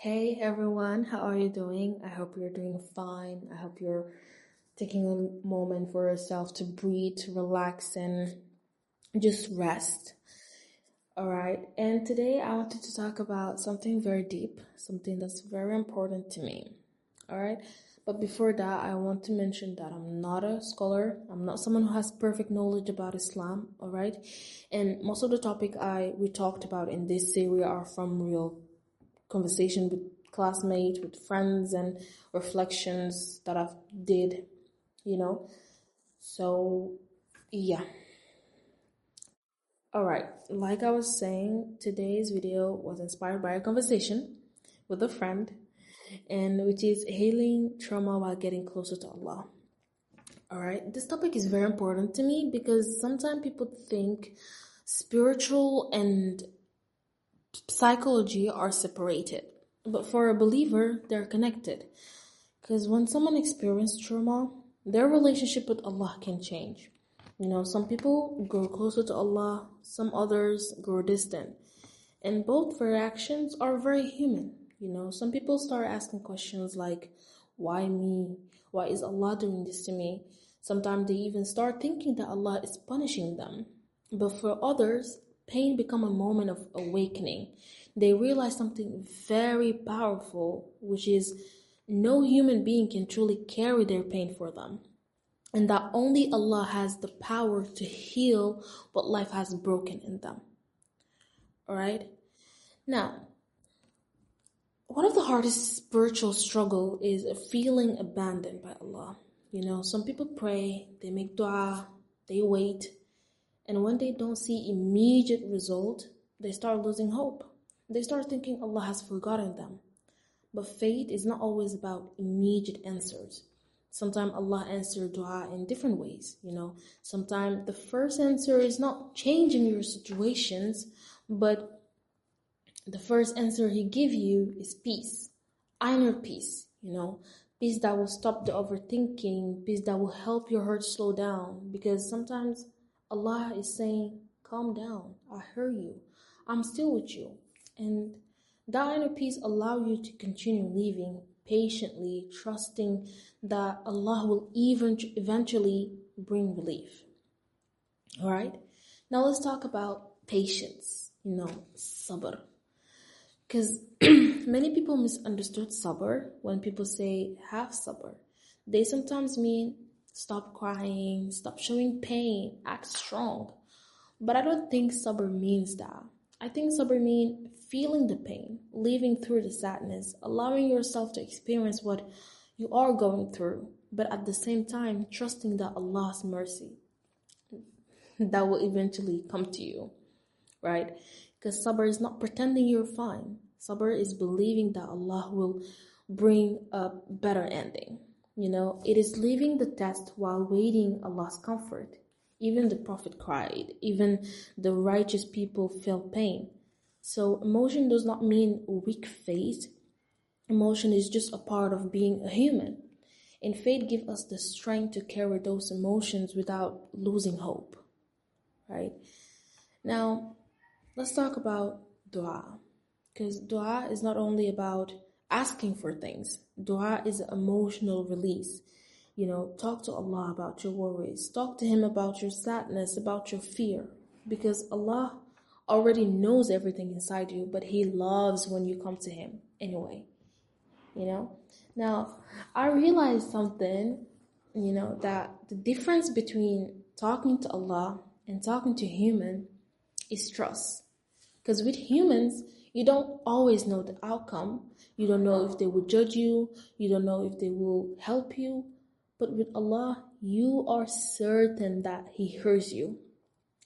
Hey everyone, how are you doing? I hope you're doing fine. I hope you're taking a moment for yourself to breathe, to relax, and just rest. All right, and today I wanted to talk about something very deep, something that's very important to me. All right, but before that, I want to mention that I'm not a scholar, I'm not someone who has perfect knowledge about Islam. All right, and most of the topic we talked about in this series are from real conversation with classmates, with friends, and reflections that I've did, you know. So yeah. All right. Like I was saying, today's video was inspired by a conversation with a friend, and which is healing trauma while getting closer to Allah. All right. This topic is very important to me because sometimes people think spiritual and psychology are separated. But for a believer, they're connected. Because when someone experiences trauma, their relationship with Allah can change. Some people grow closer to Allah, some others grow distant. And both reactions are very human. Some people start asking questions like, why me? Why is Allah doing this to me? Sometimes they even start thinking that Allah is punishing them. But for others, pain become a moment of awakening. They realize something very powerful, which is no human being can truly carry their pain for them. And that only Allah has the power to heal what life has broken in them. Alright? Now, one of the hardest spiritual struggle is feeling abandoned by Allah. Some people pray, they make dua, they wait, and when they don't see immediate result, they start losing hope. They start thinking Allah has forgotten them. But faith is not always about immediate answers. Sometimes Allah answers dua in different ways. Sometimes the first answer is not changing your situations, but the first answer He give you is peace, inner peace. Peace that will stop the overthinking, peace that will help your heart slow down. Because sometimes Allah is saying, calm down, I hear you, I'm still with you. And that inner peace allow you to continue living patiently, trusting that Allah will eventually bring relief. All right. Now let's talk about patience. Sabr. Because many people misunderstood sabr when people say have sabr. They sometimes mean stop crying, stop showing pain, act strong. But I don't think sabr means that. I think sabr means feeling the pain, living through the sadness, allowing yourself to experience what you are going through, but at the same time trusting that Allah's mercy that will eventually come to you, right? Because sabr is not pretending you're fine. Sabr is believing that Allah will bring a better ending. It is living the test while waiting Allah's comfort. Even the Prophet cried. Even the righteous people felt pain. So emotion does not mean weak faith. Emotion is just a part of being a human. And faith gives us the strength to carry those emotions without losing hope. Right? Now, let's talk about dua. Because dua is not only about asking for things. Dua is an emotional release. Talk to Allah about your worries. Talk to Him about your sadness, about your fear. Because Allah already knows everything inside you, but He loves when you come to Him anyway. Now, I realized something, that the difference between talking to Allah and talking to human is trust. Because with humans, you don't always know the outcome. You don't know if they will judge you. You don't know if they will help you. But with Allah, you are certain that He hears you.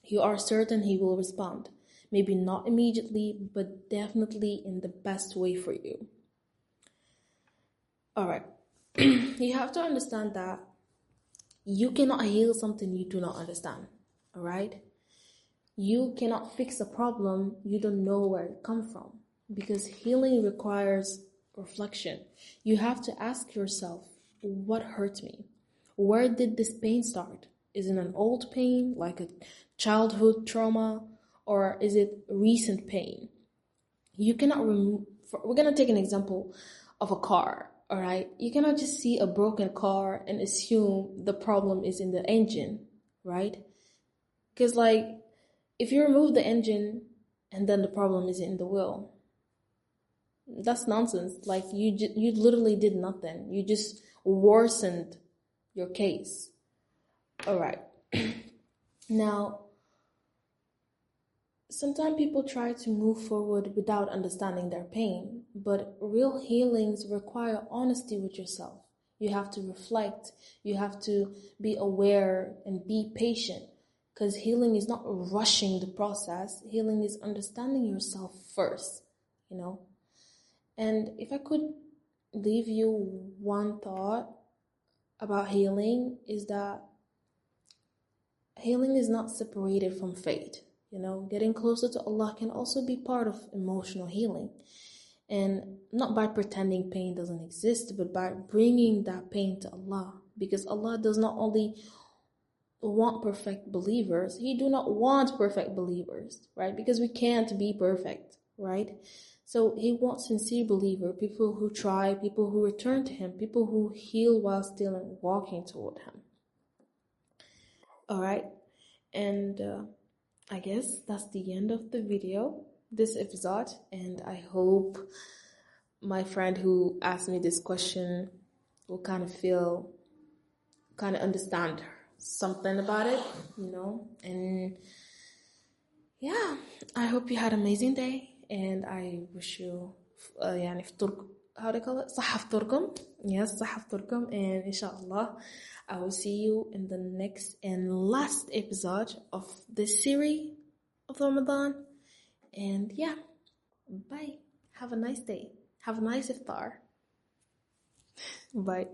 You are certain He will respond. Maybe not immediately, but definitely in the best way for you. Alright. You have to understand that you cannot heal something you do not understand. Alright? You cannot fix a problem you don't know where it comes from, because healing requires reflection. You have to ask yourself, what hurt me? Where did this pain start? Is it an old pain, like a childhood trauma, or is it recent pain? You cannot we're gonna take an example of a car. All right, you cannot just see a broken car and assume the problem is in the engine, right? Because like, if you remove the engine and then the problem is in the wheel, that's nonsense. Like you literally did nothing. You just worsened your case. All right. Now, sometimes people try to move forward without understanding their pain, but real healings require honesty with yourself. You have to reflect, you have to be aware and be patient, because healing is not rushing the process. Healing is understanding yourself first, you know? And if I could leave you one thought about healing, is that healing is not separated from faith. You know, getting closer to Allah can also be part of emotional healing. And not by pretending pain doesn't exist, but by bringing that pain to Allah. Because Allah does not only want perfect believers, He do not want perfect believers, right? Because we can't be perfect, right? So He wants sincere believers, people who try, people who return to Him, people who heal while still walking toward Him. All right, and I guess that's the end of the video, this episode, and I hope my friend who asked me this question will kind of understand something about it, you know. And yeah, I hope you had an amazing day, and I wish you يعني فطور, how do you call it, صحة فطوركم. Yes, صحة فطوركم. And inshallah I will see you in the next and last episode of this series of Ramadan. And yeah, bye. Have a nice day. Have a nice iftar. Bye.